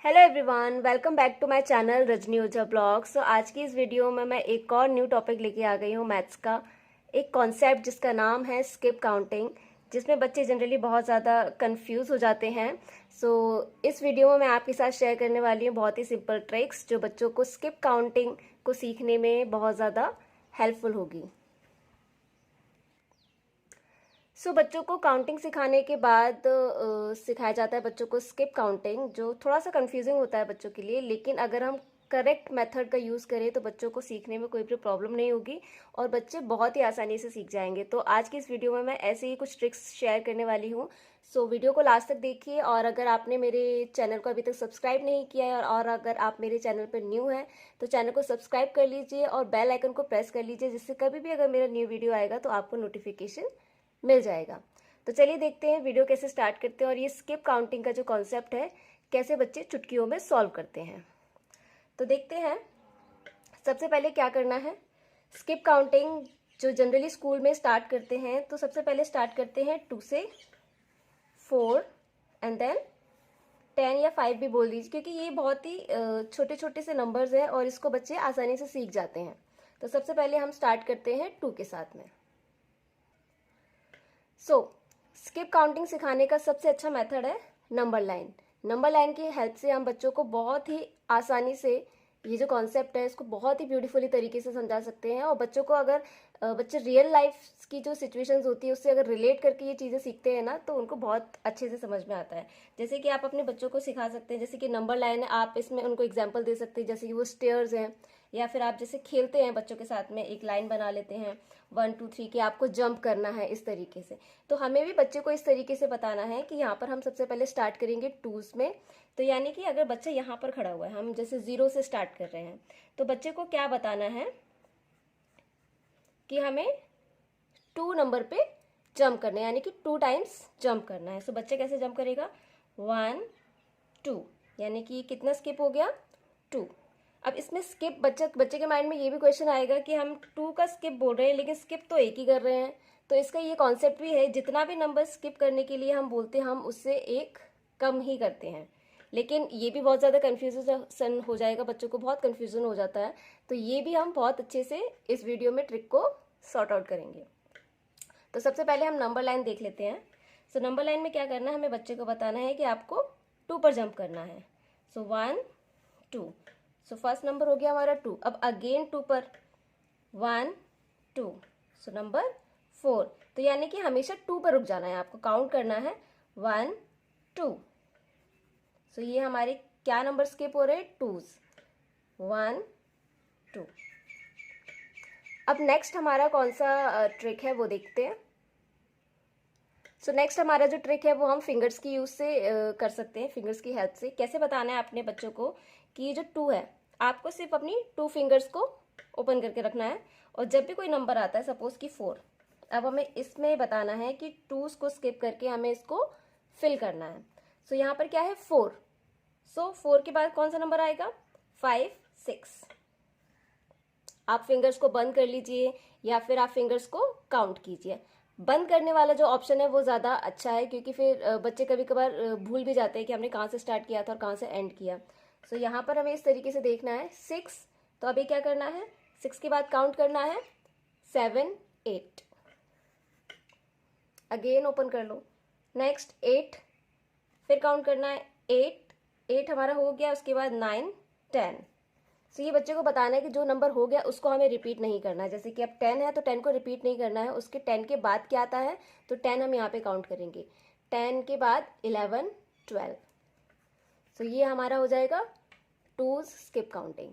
Hello everyone, welcome back to my channel Rajni Ojha blogs. तो आज की इस वीडियो में मैं एक और न्यू टॉपिक लेके आ गई हूँ, मैथ्स का एक कॉन्सेप्ट जिसका नाम है स्किप काउंटिंग, जिसमें बच्चे जनरली बहुत ज़्यादा कंफ्यूज हो जाते हैं। इस वीडियो में मैं आपके साथ शेयर करने वाली हूँ बहुत ही सिंपल ट्रिक्स जो बच्चों को स्किप काउंटिंग को सीखने में बहुत ज़्यादा हेल्पफुल होगी। बच्चों को काउंटिंग सिखाने के बाद सिखाया जाता है बच्चों को स्किप काउंटिंग, जो थोड़ा सा कंफ्यूजिंग होता है बच्चों के लिए, लेकिन अगर हम करेक्ट मेथड का यूज़ करें तो बच्चों को सीखने में कोई भी प्रॉब्लम नहीं होगी और बच्चे बहुत ही आसानी से सीख जाएंगे। तो आज की इस वीडियो में मैं ऐसे ही कुछ ट्रिक्स शेयर करने वाली हूँ। वीडियो को लास्ट तक देखिए, और अगर आपने मेरे चैनल को अभी तक सब्सक्राइब नहीं किया है और अगर आप मेरे चैनल पर न्यू हैं तो चैनल को सब्सक्राइब कर लीजिए और बेल आइकन को प्रेस कर लीजिए, जिससे कभी भी अगर मेरा न्यू वीडियो आएगा तो आपको नोटिफिकेशन मिल जाएगा। तो चलिए देखते हैं वीडियो कैसे स्टार्ट करते हैं और ये स्किप काउंटिंग का जो कॉन्सेप्ट है कैसे बच्चे चुटकियों में सॉल्व करते हैं। तो देखते हैं सबसे पहले क्या करना है। स्किप काउंटिंग जो जनरली स्कूल में स्टार्ट करते हैं, तो सबसे पहले स्टार्ट करते हैं 2 से 4 एंड देन 10 या 5 भी बोल दीजिए, क्योंकि ये बहुत ही छोटे छोटे से नंबर्स हैं और इसको बच्चे आसानी से सीख जाते हैं। तो सबसे पहले हम स्टार्ट करते हैं 2 के साथ में। स्किप काउंटिंग सिखाने का सबसे अच्छा मेथड है नंबर लाइन। नंबर लाइन की हेल्प से हम बच्चों को बहुत ही आसानी से ये जो कॉन्सेप्ट है इसको बहुत ही ब्यूटीफुली तरीके से समझा सकते हैं। और बच्चों को अगर बच्चे रियल लाइफ की जो सिचुएशंस होती है उससे अगर रिलेट करके ये चीज़ें सीखते हैं ना, तो उनको बहुत अच्छे से समझ में आता है। जैसे कि आप अपने बच्चों को सिखा सकते हैं, जैसे कि नंबर लाइन है, आप इसमें उनको एग्जाम्पल दे सकते हैं, जैसे कि वो स्टेयर्स हैं, या फिर आप जैसे खेलते हैं बच्चों के साथ में एक लाइन बना लेते हैं 1 2 3 कि आपको जंप करना है इस तरीके से। तो हमें भी बच्चे को इस तरीके से बताना है कि यहाँ पर हम सबसे पहले स्टार्ट करेंगे 2s में। तो यानी कि अगर बच्चा यहाँ पर खड़ा हुआ है, हम जैसे 0 से स्टार्ट कर रहे हैं, तो बच्चे को क्या बताना है कि हमें 2 नंबर पे जंप करना है, यानी कि 2 टाइम्स जंप करना है। बच्चे कैसे जंप करेगा 1 2, यानी कि कितना स्किप हो गया 2। अब इसमें स्किप बच्चे के माइंड में ये भी क्वेश्चन आएगा कि हम 2 का स्किप बोल रहे हैं लेकिन स्किप तो एक ही कर रहे हैं। तो इसका ये कॉन्सेप्ट भी है, जितना भी नंबर स्किप करने के लिए हम बोलते हैं हम उससे एक कम ही करते हैं। लेकिन ये भी बहुत ज़्यादा कन्फ्यूजन हो जाएगा, बच्चों को बहुत कन्फ्यूजन हो जाता है। तो ये भी हम बहुत अच्छे से इस वीडियो में ट्रिक को सॉर्ट आउट करेंगे। तो सबसे पहले हम नंबर लाइन देख लेते हैं। नंबर लाइन में क्या करना है, हमें बच्चे को बताना है कि आपको 2 पर जंप करना है। 1 2, फर्स्ट नंबर हो गया हमारा 2। अब अगेन 2 पर 1 2, नंबर 4। तो यानी कि हमेशा 2 पर रुक जाना है, आपको काउंट करना है 1 2। ये हमारे क्या नंबर स्किप हो रहे हैं 2s 1 2। अब नेक्स्ट हमारा कौन सा ट्रिक है वो देखते हैं। नेक्स्ट हमारा जो ट्रिक है वो हम फिंगर्स की यूज से कर सकते हैं। फिंगर्स की हेल्प से कैसे बताना है अपने बच्चों को कि ये जो 2 है, आपको सिर्फ अपनी 2 फिंगर्स को ओपन करके रखना है, और जब भी कोई नंबर आता है सपोज कि 4, अब हमें इसमें बताना है कि 2s को स्किप करके हमें इसको फिल करना है। यहाँ पर क्या है 4, 4 के बाद कौन सा नंबर आएगा 5 6। आप फिंगर्स को बंद कर लीजिए या फिर आप फिंगर्स को काउंट कीजिए। बंद करने वाला जो ऑप्शन है वो ज़्यादा अच्छा है, क्योंकि फिर बच्चे कभी कभार भूल भी जाते हैं कि हमने कहाँ से स्टार्ट किया था और कहाँ से एंड किया। यहाँ पर हमें इस तरीके से देखना है 6। तो अभी क्या करना है 6 के बाद काउंट करना है 7 8, अगेन ओपन कर लो। नेक्स्ट 8, फिर काउंट करना है 8 हमारा हो गया, उसके बाद 9 10। ये बच्चे को बताना है कि जो नंबर हो गया उसको हमें रिपीट नहीं करना है। जैसे कि अब 10 है तो 10 को रिपीट नहीं करना है, उसके 10 के बाद क्या आता है तो 10 हम यहाँ पे काउंट करेंगे। 10 के बाद 11 12। ये हमारा हो जाएगा 2s स्किप काउंटिंग।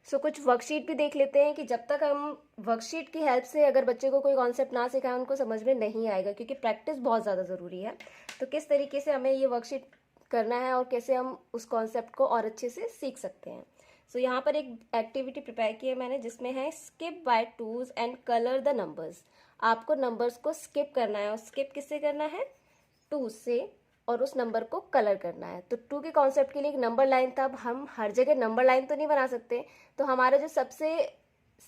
कुछ वर्कशीट भी देख लेते हैं कि जब तक हम वर्कशीट की हेल्प से अगर बच्चे को कोई कॉन्सेप्ट ना सिखाएं उनको समझ में नहीं आएगा, क्योंकि प्रैक्टिस बहुत ज़्यादा ज़रूरी है। तो किस तरीके से हमें ये वर्कशीट करना है और कैसे हम उस कॉन्सेप्ट को और अच्छे से सीख सकते हैं। यहाँ पर एक एक्टिविटी प्रिपेयर की है मैंने, जिसमें है skip by 2s and colour the numbers. आपको नंबर्स को स्किप करना है, और स्किप किससे करना है 2 से, और उस नंबर को कलर करना है। तो 2 के कॉन्सेप्ट के लिए एक नंबर लाइन था। अब हम हर जगह नंबर लाइन तो नहीं बना सकते, तो हमारा जो सबसे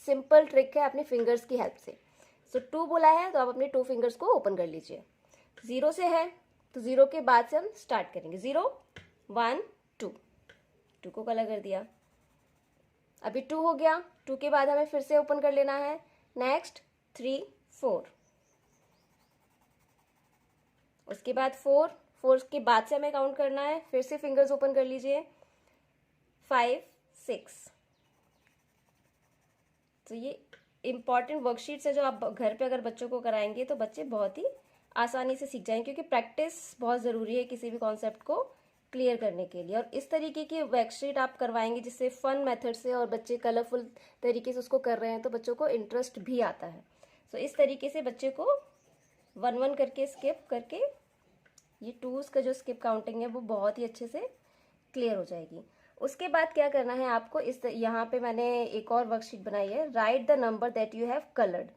सिंपल ट्रिक है अपने फिंगर्स की हेल्प से। 2 बोला है तो आप अपने 2 फिंगर्स को ओपन कर लीजिए। 0 से है तो 0 के बाद से हम स्टार्ट करेंगे। 0 1 2, 2 को कलर कर दिया। अभी 2 हो गया, 2 के बाद हमें फिर से ओपन कर लेना है। नेक्स्ट 3 4, उसके बाद 4, 4 के बाद से हमें काउंट करना है। फिर से फिंगर्स ओपन कर लीजिए। 5 6। तो ये इंपॉर्टेंट वर्कशीट्स है जो आप घर पे अगर बच्चों को कराएंगे तो बच्चे बहुत ही आसानी से सीख जाएंगे, क्योंकि प्रैक्टिस बहुत ज़रूरी है किसी भी कॉन्सेप्ट को क्लियर करने के लिए। और इस तरीके की वर्कशीट आप करवाएंगे जिससे फन मेथड से और बच्चे कलरफुल तरीके से उसको कर रहे हैं तो बच्चों को इंटरेस्ट भी आता है। सो इस तरीके से बच्चे को 1 1 करके स्किप करके ये 2s का जो स्किप काउंटिंग है वो बहुत ही अच्छे से क्लियर हो जाएगी। उसके बाद क्या करना है आपको, इस यहाँ पे मैंने एक और वर्कशीट बनाई है, right the number that you have coloured.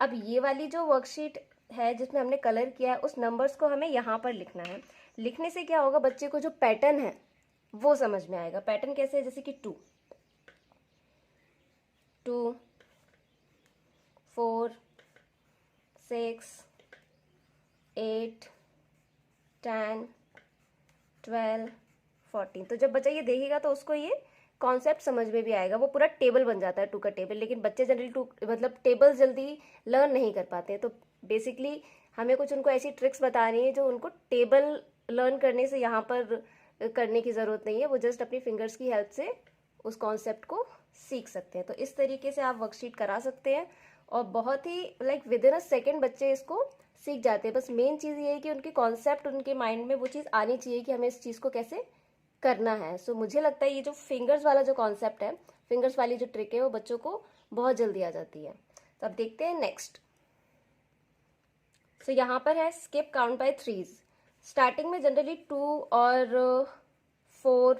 अब ये वाली जो वर्कशीट है जिसमें हमने कलर किया है उस नंबर्स को हमें यहाँ पर लिखना है। लिखने से क्या होगा, बच्चे को जो पैटर्न है वो समझ में आएगा। पैटर्न कैसे है, जैसे कि 2 2 4 6 8 10 12 14। तो जब बच्चा ये देखेगा तो उसको ये कॉन्सेप्ट समझ में भी आएगा। वो पूरा टेबल बन जाता है 2 का टेबल। लेकिन बच्चे जनरली 2 मतलब टेबल जल्दी लर्न नहीं कर पाते हैं। तो बेसिकली हमें कुछ उनको ऐसी ट्रिक्स बतानी है जो उनको टेबल लर्न करने से यहाँ पर करने की ज़रूरत नहीं है। वो जस्ट अपनी फिंगर्स की हेल्प से उस कॉन्सेप्ट को सीख सकते हैं। तो इस तरीके से आप वर्कशीट करा सकते हैं और बहुत ही like within a second बच्चे इसको सीख जाते हैं। बस मेन चीज़ ये है कि उनकी कॉन्सेप्ट, उनके माइंड में वो चीज़ आनी चाहिए कि हमें इस चीज़ को कैसे करना है। सो मुझे लगता है ये जो फिंगर्स वाला जो कॉन्सेप्ट है, फिंगर्स वाली जो ट्रिक है वो बच्चों को बहुत जल्दी आ जाती है। तो अब देखते हैं नेक्स्ट। सो यहाँ पर है skip count by 3s। Starting में जनरली 2 और 4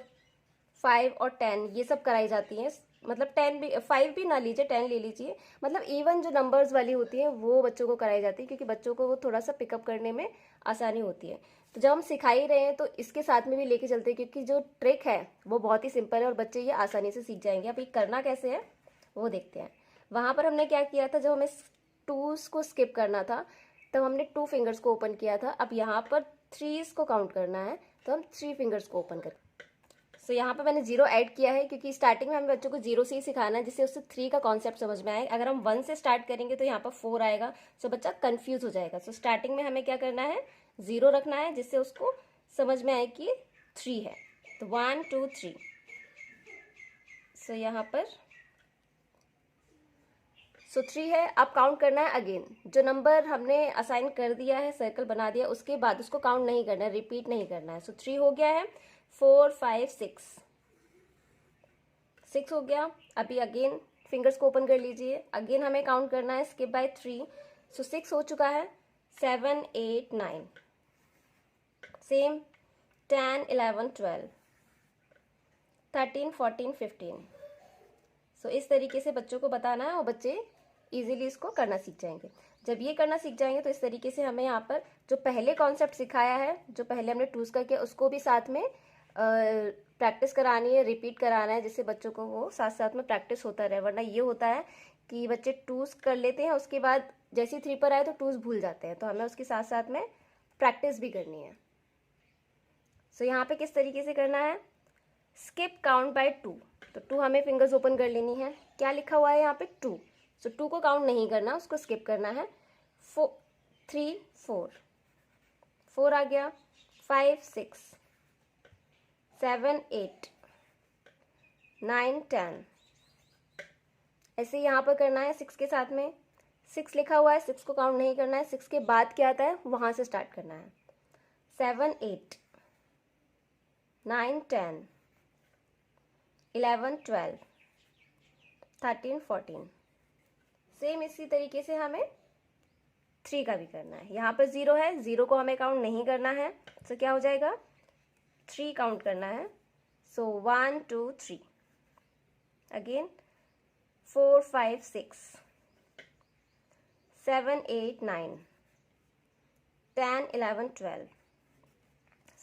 5 और 10 ये सब कराई जाती हैं। मतलब 10 भी, 5 भी ना लीजिए, 10 ले लीजिए। मतलब इवन जो नंबर्स वाली होती है वो बच्चों को कराई जाती है, क्योंकि बच्चों को वो थोड़ा सा पिकअप करने में आसानी होती है। तो जब हम सिखा ही रहे हैं तो इसके साथ में भी लेके चलते हैं, क्योंकि जो ट्रिक है वो बहुत ही सिंपल है और बच्चे ये आसानी से सीख जाएंगे। अब ये करना कैसे है वो देखते हैं। वहाँ पर हमने क्या किया था, जब हमें 2s को स्किप करना था तब हमने 2 फिंगर्स को ओपन किया था। अब यहाँ पर 3s को काउंट करना है तो हम 3 फिंगर्स को ओपन करें। सो यहाँ पे मैंने 0 ऐड किया है, क्योंकि स्टार्टिंग में हमें बच्चों को 0 से ही सिखाना है जिससे उससे 3 का कॉन्सेप्ट समझ में आए। अगर हम 1 से स्टार्ट करेंगे तो यहाँ पर 4 आएगा, सो बच्चा कंफ्यूज हो जाएगा। सो स्टार्टिंग में हमें क्या करना है, 0 रखना है जिससे उसको समझ में आए कि 3 है। तो 1 2 3। सो यहाँ पर 3 है। अब काउंट करना है अगेन। जो नंबर हमने असाइन कर दिया है, सर्कल बना दिया, उसके बाद उसको काउंट नहीं करना है, रिपीट नहीं करना है। सो 3 हो गया है, 4 5 6 हो गया। अभी अगेन फिंगर्स को ओपन कर लीजिए। अगेन हमें काउंट करना है स्किप बाय 3। सो 6 हो चुका है, 7 8 9, सेम 10 11 12 13 14 15। सो इस तरीके से बच्चों को बताना है और बच्चे इजीली इसको करना सीख जाएंगे। जब ये करना सीख जाएंगे तो इस तरीके से हमें यहाँ पर जो पहले कॉन्सेप्ट सिखाया है, जो पहले हमने 2s का किया, उसको भी साथ में प्रैक्टिस करानी है, रिपीट कराना है, जिससे बच्चों को वो साथ साथ में प्रैक्टिस होता रहे। वरना ये होता है कि बच्चे 2s कर लेते हैं, उसके बाद जैसे ही 3 पर आए तो 2s भूल जाते हैं। तो हमें उसके साथ साथ में प्रैक्टिस भी करनी है। सो यहाँ पे किस तरीके से करना है, स्किप काउंट बाय 2। तो 2 हमें फिंगर्स ओपन कर लेनी है। क्या लिखा हुआ है यहाँ पे, 2। सो 2 को काउंट नहीं करना, उसको स्किप करना है। 3 4 आ गया, 5 6 7 8 9 10। ऐसे यहाँ पर करना है 6 के साथ में। 6 लिखा हुआ है, 6 को काउंट नहीं करना है। 6 के बाद क्या आता है वहाँ से स्टार्ट करना है। 7 8 9 10 11 12 13 14। सेम इसी तरीके से हमें 3 का भी करना है। यहाँ पर 0 है, 0 को हमें काउंट नहीं करना है। तो क्या हो जाएगा, 3 काउंट करना है। सो 1 2 3। अगेन 4 5 6 7 8 9 10 11 12।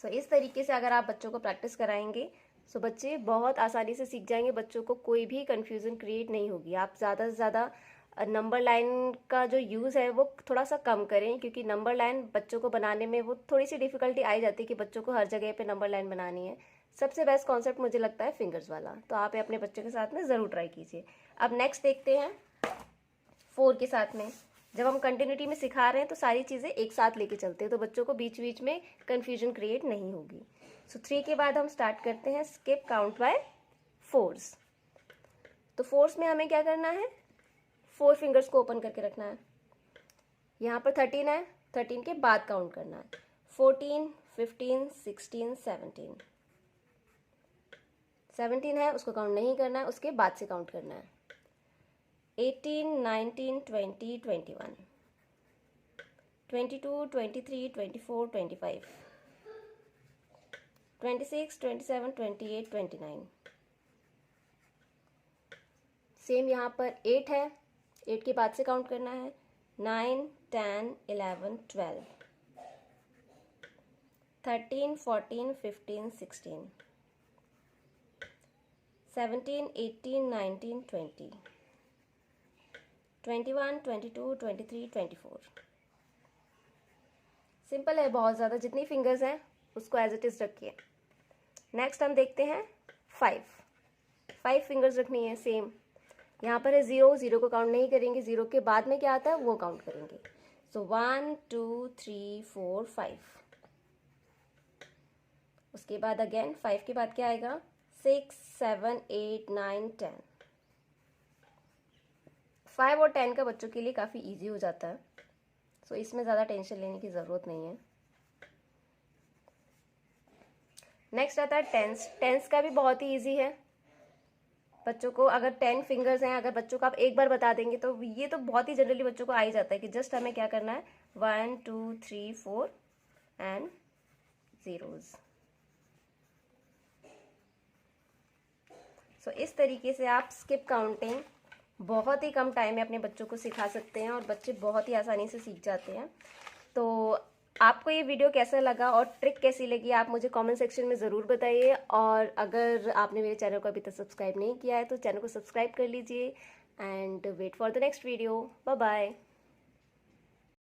सो इस तरीके से अगर आप बच्चों को प्रैक्टिस कराएंगे सो बच्चे बहुत आसानी से सीख जाएंगे। बच्चों को कोई भी कन्फ्यूज़न क्रिएट नहीं होगी। आप ज़्यादा से ज़्यादा नंबर लाइन का जो यूज़ है वो थोड़ा सा कम करें, क्योंकि नंबर लाइन बच्चों को बनाने में वो थोड़ी सी डिफ़िकल्टी आई जाती है कि बच्चों को हर जगह पे नंबर लाइन बनानी है। सबसे बेस्ट कॉन्सेप्ट मुझे लगता है फिंगर्स वाला, तो आप अपने बच्चों के साथ में ज़रूर ट्राई कीजिए। अब नेक्स्ट देखते हैं 4 के साथ में। जब हम कंटिन्यूटी में सिखा रहे हैं तो सारी चीज़ें एक साथ लेके चलते हैं, तो बच्चों को बीच बीच में कन्फ्यूजन क्रिएट नहीं होगी। सो 3 के बाद हम स्टार्ट करते हैं स्किप काउंट बाय फोर्स। तो फोर्स में हमें क्या करना है, 4 फिंगर्स को ओपन करके रखना है। यहाँ पर 13 है, 13 के बाद काउंट करना है। 14, 15, 16, 17। 17 है, उसको काउंट नहीं करना है, उसके बाद से काउंट करना है। 18, 19, 20, 21, 22, 23, 24, 25, 26, 27, 28, 29। सेम यहाँ पर 8 है, 8 के बाद से काउंट करना है। 9, 10, 11, 12, 13, 14, 15, 16, 17, 18, 19, 20, 21, 22, 23, 24। सिंपल है बहुत ज़्यादा, जितनी फिंगर्स हैं उसको एज इट इज़ रखिए। नेक्स्ट हम देखते हैं 5 फिंगर्स रखनी है। सेम यहाँ पर है 0, 0 को काउंट नहीं करेंगे, 0 के बाद में क्या आता है वो काउंट करेंगे। सो 1, 2, 3, 4, 5। उसके बाद अगेन 5 के बाद क्या आएगा, 6, 7, 8, 9, 10। 5 और 10 का बच्चों के लिए काफ़ी इजी हो जाता है, सो इसमें ज़्यादा टेंशन लेने की ज़रूरत नहीं है। नेक्स्ट आता है टेंस। टेंस का भी बहुत ही इजी है। बच्चों को अगर 10 फिंगर्स हैं, अगर बच्चों को आप एक बार बता देंगे तो ये तो बहुत ही जनरली बच्चों को आ ही जाता है कि जस्ट हमें क्या करना है, 1, 2, 3, 4 एंड ज़ीरोज़। सो इस तरीके से आप स्किप काउंटिंग बहुत ही कम टाइम में अपने बच्चों को सिखा सकते हैं और बच्चे बहुत ही आसानी से सीख जाते हैं। तो आपको ये वीडियो कैसा लगा और ट्रिक कैसी लगी आप मुझे कमेंट सेक्शन में ज़रूर बताइए। और अगर आपने मेरे चैनल को अभी तक सब्सक्राइब नहीं किया है तो चैनल को सब्सक्राइब कर लीजिए and wait for the next video. Bye bye.